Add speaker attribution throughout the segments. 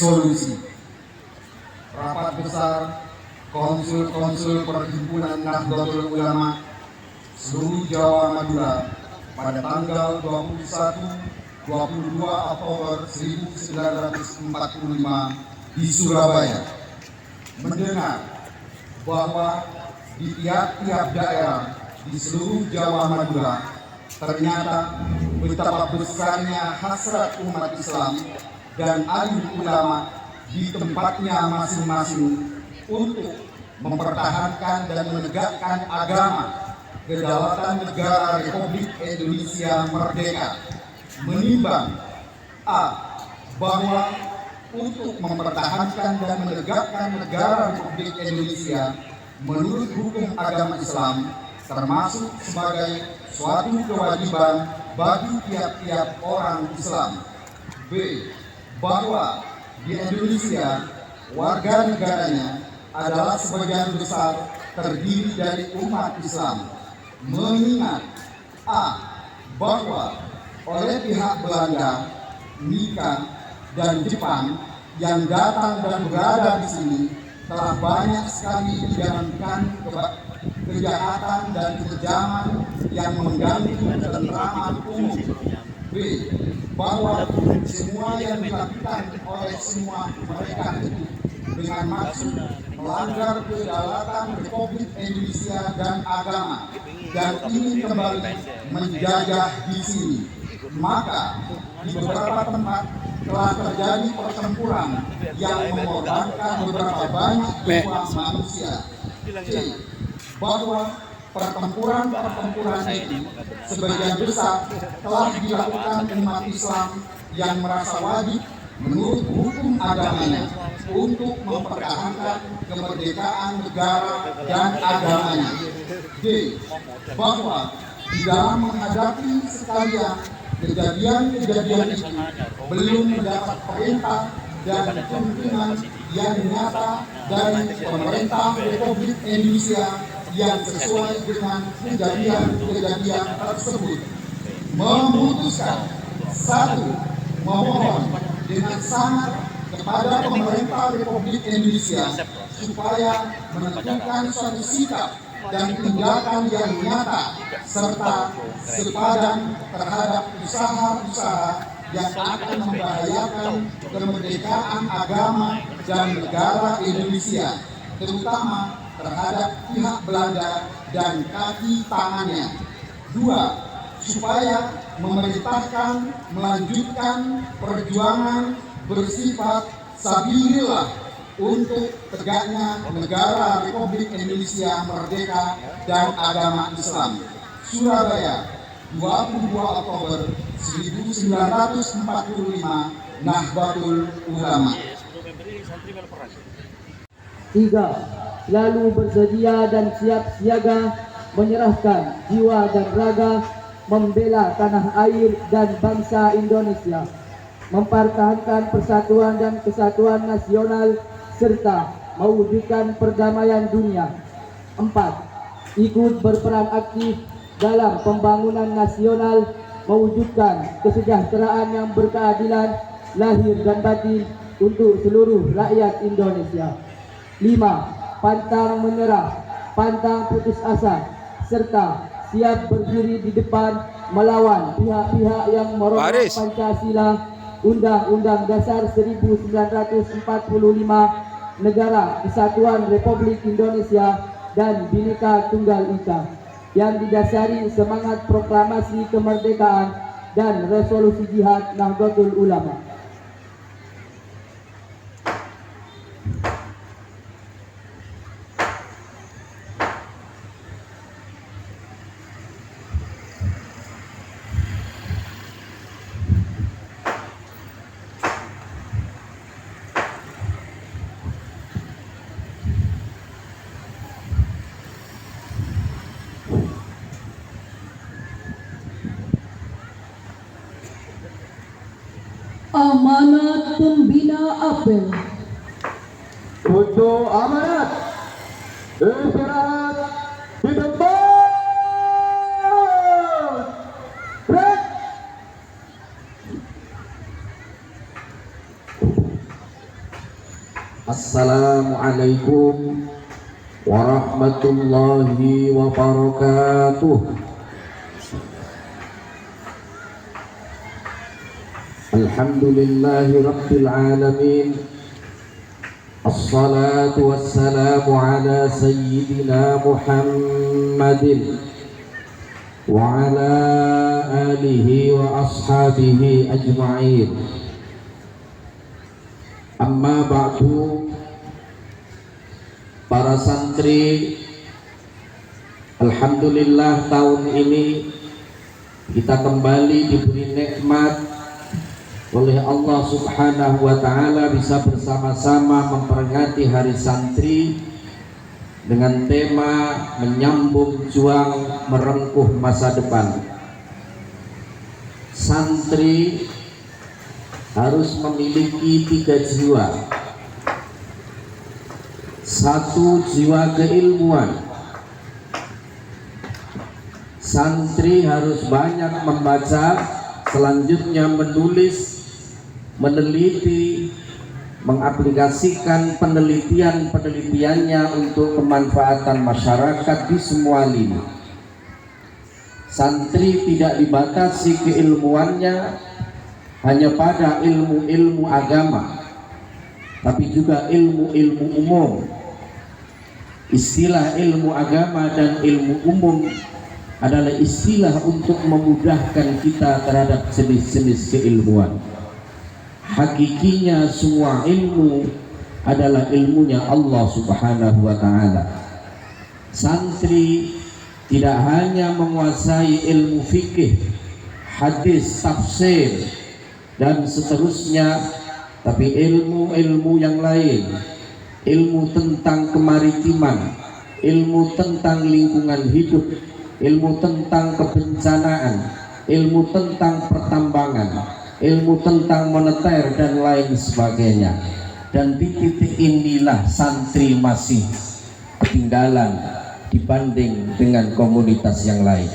Speaker 1: resolusi. Rapat besar Konsul Perhimpunan Nahdlatul Ulama seluruh Jawa Madura pada tanggal 22 Oktober 1945 di Surabaya mendengar bahwa di tiap-tiap daerah di seluruh Jawa Madura ternyata betapa besarnya hasrat umat Islam dan alim ulama di tempatnya masing-masing untuk mempertahankan dan menegakkan agama kedaulatan negara Republik Indonesia Merdeka, menimbang bahwa untuk mempertahankan dan menegakkan negara Republik Indonesia menurut hukum agama Islam termasuk sebagai suatu kewajiban bagi tiap-tiap orang Islam. B. Bahwa di Indonesia warga negaranya adalah sebagian besar terdiri dari umat Islam, mengingat bahwa oleh pihak Belanda, Nika, dan Jepang yang datang dan berada di sini telah banyak sekali dijalankan kejahatan dan kekejaman yang mengganggu ketentraman umum. B. Bahwa semua yang dilakukan oleh semua mereka itu dengan maksud melanggar kedaulatan Republik Indonesia dan agama dan ingin kembali menjajah di sini. Maka di beberapa tempat telah terjadi pertempuran yang mengorbankan beberapa banyak jiwa manusia. C. Bahwa pertempuran itu sebagian besar telah dilakukan umat Islam yang merasa wajib menurut hukum agamanya untuk mempertahankan kemerdekaan negara dan agamanya. D. Bahwa di dalam menghadapi sekalian kejadian-kejadian itu belum mendapat perintah dan dukungan yang nyata dari pemerintah Republik Indonesia yang sesuai dengan kejadian-kejadian tersebut. Memutuskan satu, memohon dengan sangat kepada pemerintah Republik Indonesia supaya menentukan suatu sikap dan tindakan yang nyata serta sepadan terhadap usaha-usaha yang akan membahayakan kemerdekaan agama dan negara Indonesia, terutama terhadap pihak Belanda dan kaki tangannya. 2. Supaya memerintahkan melanjutkan perjuangan bersifat sabilillah untuk tegaknya negara Republik Indonesia Merdeka dan agama Islam. Surabaya, 22 Oktober 1945, Nahdlatul Ulama.
Speaker 2: 3. Selalu bersedia dan siap siaga menyerahkan jiwa dan raga membela tanah air dan bangsa Indonesia, mempertahankan persatuan dan kesatuan nasional serta mewujudkan perdamaian dunia. 4. Ikut berperan aktif dalam pembangunan nasional, mewujudkan kesejahteraan yang berkeadilan lahir dan batin untuk seluruh rakyat Indonesia. 5. Pantang menyerah, pantang putus asa, serta siap berdiri di depan melawan pihak-pihak yang meroboh Pancasila, Undang-Undang Dasar 1945, Negara Kesatuan Republik Indonesia, dan Bhinneka Tunggal Ika, yang didasari semangat proklamasi kemerdekaan dan resolusi jihad Nahdlatul Ulama.
Speaker 3: Amanat Pembina Apel.
Speaker 4: Untuk amanat istirahat di tempat. Break.
Speaker 5: Assalamualaikum warahmatullahi wabarakatuh. Alhamdulillahi rabbil alamin. Assalatu wassalamu ala sayyidina Muhammadin wa ala alihi wa ashabihi ajma'in. Amma ba'du. Para santri, alhamdulillah tahun ini kita kembali diberi nikmat oleh Allah Subhanahu wa ta'ala bisa bersama-sama memperingati Hari Santri dengan tema menyambung juang merengkuh masa depan. Santri harus memiliki 3 jiwa. 1, jiwa keilmuan. Santri harus banyak membaca, selanjutnya menulis, meneliti, mengaplikasikan penelitiannya untuk kemanfaatan masyarakat di semua lini. Santri tidak dibatasi keilmuannya hanya pada ilmu-ilmu agama, tapi juga ilmu-ilmu umum. Istilah ilmu agama dan ilmu umum adalah istilah untuk memudahkan kita terhadap jenis-jenis keilmuan. Hakikinya semua ilmu adalah ilmunya Allah Subhanahu wa ta'ala. Santri tidak hanya menguasai ilmu fikih, hadis, tafsir, dan seterusnya, tapi ilmu-ilmu yang lain, ilmu tentang kemaritiman, ilmu tentang lingkungan hidup, ilmu tentang kebencanaan, ilmu tentang pertambangan, ilmu tentang moneter dan lain sebagainya. Dan di titik inilah santri masih ketinggalan dibanding dengan komunitas yang lain.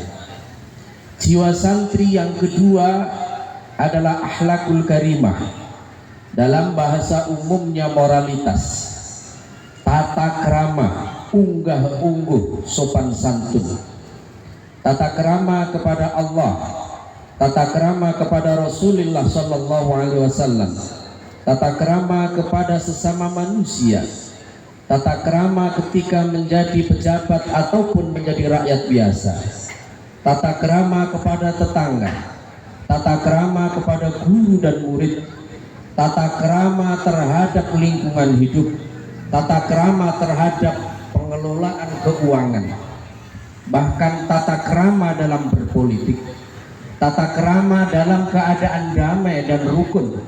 Speaker 5: Jiwa santri yang kedua adalah akhlakul karimah, dalam bahasa umumnya moralitas, tata krama, unggah-ungguh, sopan santun, tata krama kepada Allah, tata krama kepada Rasulullah Sallallahu Alaihi Wasallam, tata krama kepada sesama manusia, tata krama ketika menjadi pejabat ataupun menjadi rakyat biasa, tata krama kepada tetangga, tata krama kepada guru dan murid, tata krama terhadap lingkungan hidup, tata krama terhadap pengelolaan keuangan, bahkan tata krama dalam berpolitik, tata krama dalam keadaan damai dan rukun,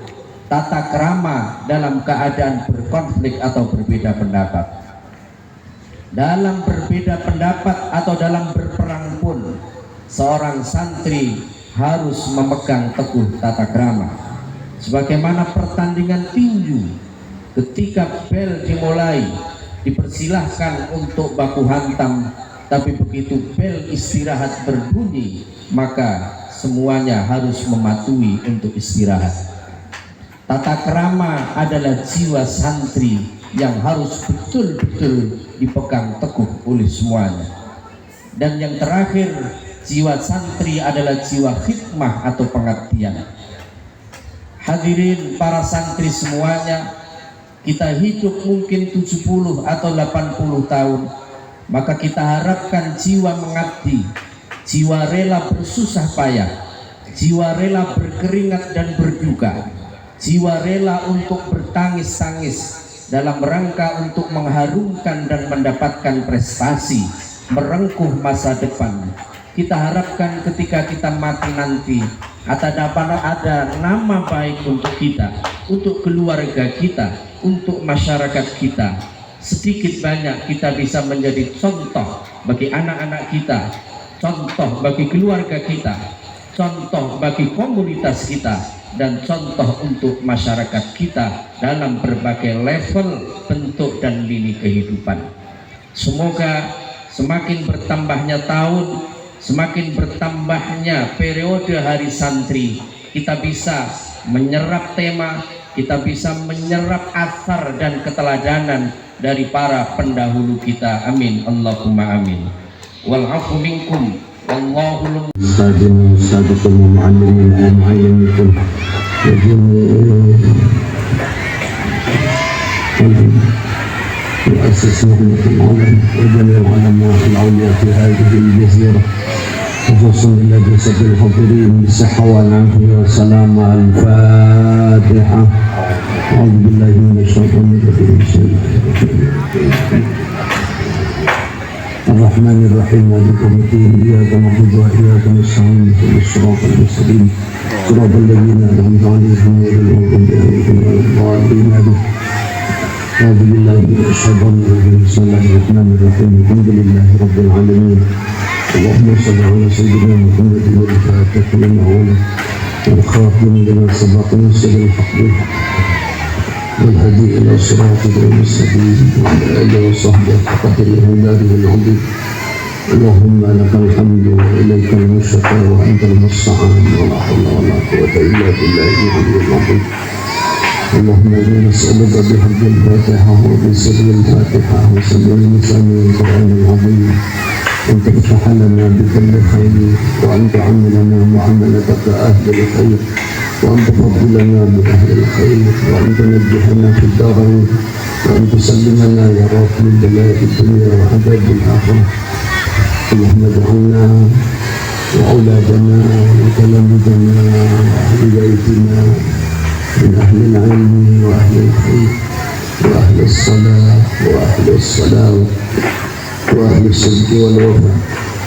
Speaker 5: tata krama dalam keadaan berkonflik atau berbeda pendapat. Dalam berbeda pendapat atau dalam berperang pun, seorang santri harus memegang teguh tata krama. Sebagaimana pertandingan tinju, ketika bel dimulai, dipersilahkan untuk baku hantam, tapi begitu bel istirahat berbunyi, maka semuanya harus mematuhi untuk istirahat. Tata krama adalah jiwa santri yang harus betul-betul dipegang teguh oleh semuanya. Dan yang terakhir, jiwa santri adalah jiwa hikmah atau pengabdian. Hadirin para santri semuanya, kita hidup mungkin 70 atau 80 tahun, maka kita harapkan jiwa mengabdi, jiwa rela bersusah payah, jiwa rela berkeringat dan berduka, jiwa rela untuk bertangis-tangis dalam rangka untuk mengharumkan dan mendapatkan prestasi, merengkuh masa depan. Kita harapkan ketika kita mati nanti ada nama baik untuk kita, untuk keluarga kita, untuk masyarakat kita. Sedikit banyak kita bisa menjadi contoh bagi anak-anak kita, contoh bagi keluarga kita, contoh bagi komunitas kita, dan contoh untuk masyarakat kita dalam berbagai level, bentuk, dan lini kehidupan. Semoga semakin bertambahnya tahun, semakin bertambahnya periode Hari Santri, kita bisa menyerap tema, kita bisa menyerap asar dan keteladanan dari para pendahulu kita. Amin Allahumma amin. Wal afu minkum wallahu
Speaker 6: أستاذنا وأستاذكم ومعلمينا ومعلميكم وجميع مؤسس نهضة العلم وجميع العلماء العليا في هذه الجزيرة، خصوصا الذي سد الحاضرين بالصحة والعافية والسلامة. الفاتحة. أعوذ بالله من الشيطان الرجيم. الرحمن الرحيم مالك يوم الدين إياك نعبد وإياك نستعين اهدنا الصراط المستقيم صراط الذين أنعمت عليهم غير المغضوب عليهم ولا الضالين آمين. أعوذ بالله من الشيطان الرجيم. بسم الله الرحمن الرحيم. الحمد لله رب العالمين. اللهم صل على سيدنا محمد الفاتح لما أغلق والخاتم لما سبق ناصر الحق والهدي إلى صراطك المستقيم وعلى آله وصحبه حق قدره العظيم. اللهم لك الحمد وإليك المشتكى وأنت المستعان ولا حول ولا قوة إلا بالله العلي العظيم. اللهم إنا نسألك بحق الفاتحة وبسر الفاتحة وسبع لسان القرآن العظيم أن تفتح لنا بكل خير وأن تعاملنا معاملتك أهل الخير وأن تفضلنا بأهل الخير وأن تنجحنا في الدارين وأن تسلمنا يا رب من بلاء الدنيا وعذاب الآخرة. اللهم اجعلنا وأولادنا وتلاميذنا وأهل بيتنا من أهل العلم وأهل الخير وأهل الصلاة وأهل الصلاة وأهل الصدق والوفاء،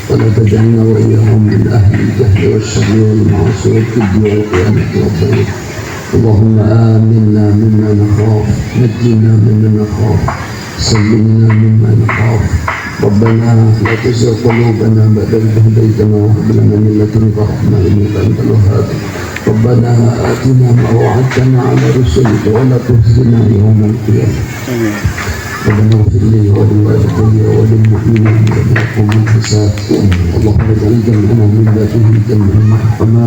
Speaker 6: ولا تجعلنا وإياهم من أهل الجهل والشر والمعاصي والكذب والخيانة والضيق. اللهم آمنا مما نخاف، نجنا مما نخاف، سلمنا مما نخاف. ربنا لا تزغ قلوبنا بعد إذ هديتنا وهب لنا من لدنك رحمة إنك أنت الوهاب. ربنا آتنا ما وعدتنا على رسلك ولا تخزنا يوم القيامة. ربنا اغفر لي ولوالدي وللمؤمنين يوم يقوم الحساب. اللهم اجعل جمعنا من ذاته جمعا مرحما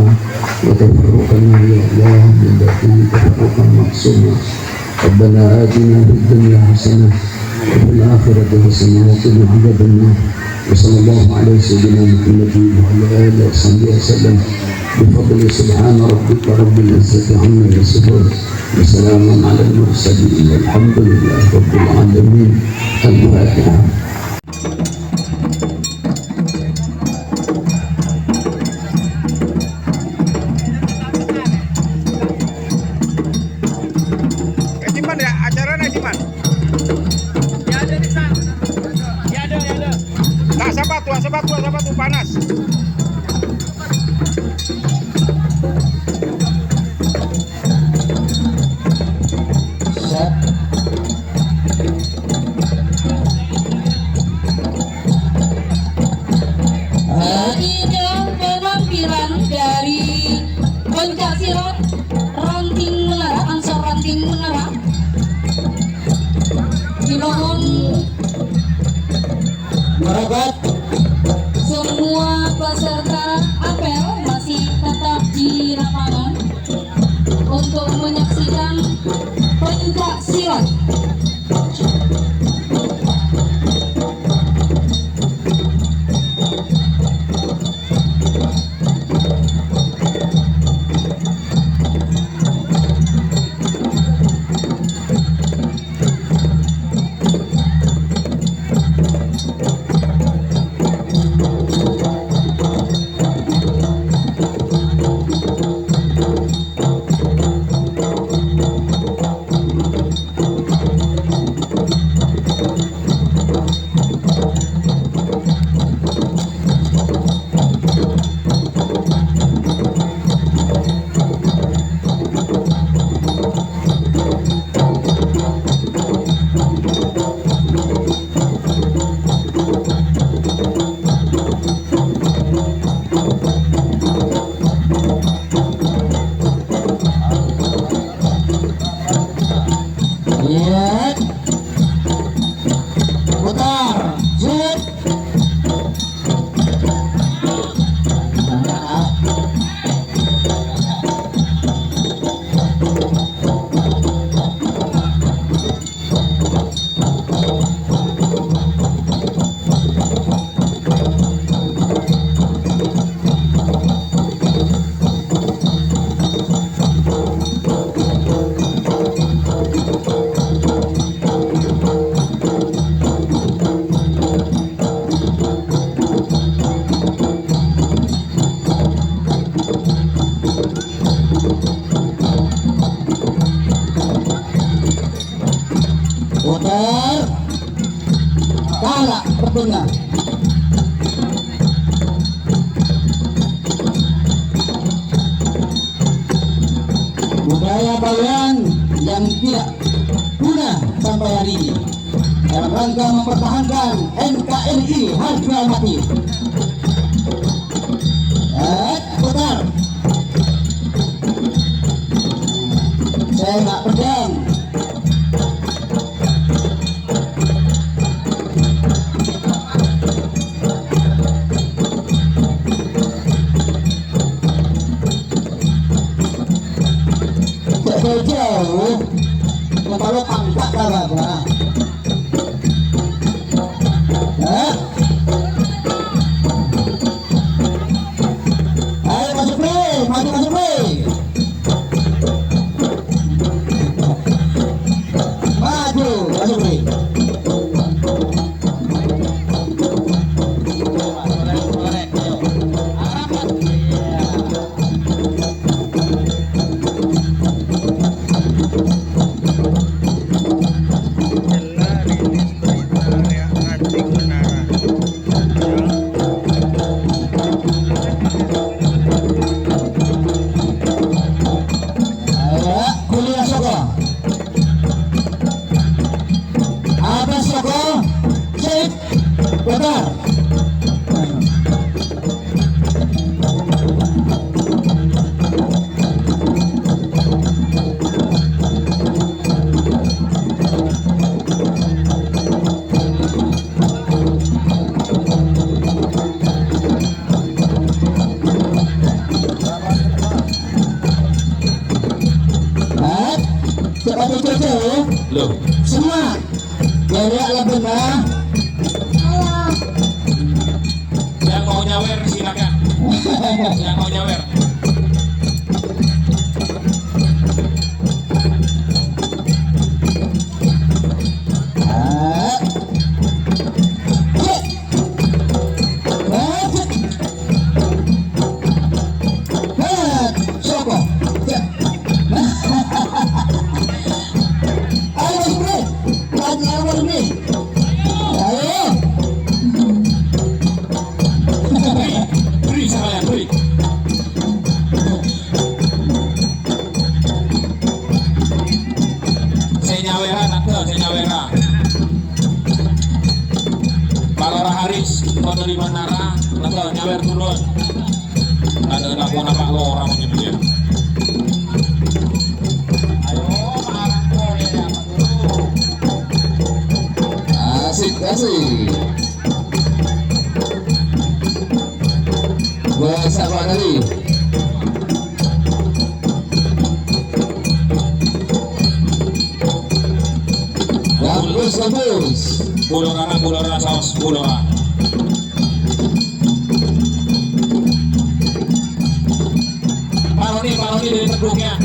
Speaker 6: وتفرقنا يا الله من ذاته تفرقا معصوما. ربنا آتنا في الدنيا حسنة وفي الآخرة حسنة وقنا عذاب النار. وصلى الله على سيدنا محمد وعلى آله وصحبه وسلم بفضل سبحان ربك رب العزة عما يصفون وسلام على المرسلين والحمد لله رب العالمين. الفاتحة.
Speaker 7: Jiman ya, acaranya Jiman. Ya ada di sana. Ya ada. Tak sabatu panas.
Speaker 3: Inilah penampilan dari Pancasilat Ranting Menara, Ansor Ranting Menara. Dimohon
Speaker 4: Masyarakat
Speaker 3: semua
Speaker 8: kepegawaian yang tidak guna sampai hari ini dalam rangka mempertahankan NKRI harga mati. Putar. Saya nggak pedang. Jauh, kepala pangkat apa? Ayo masuk play, masuk play. Masuk play. Semua geraklah benar.
Speaker 7: Yang mau nyawer silakan. Yang mau nyawer. Dari Manara, atau nyawer turun. Ada lakukan apa orang menyebutnya. Ayo,
Speaker 8: asik. Bersama kali. Gambus. Bulora saus bulora. Paloni dari teguknya.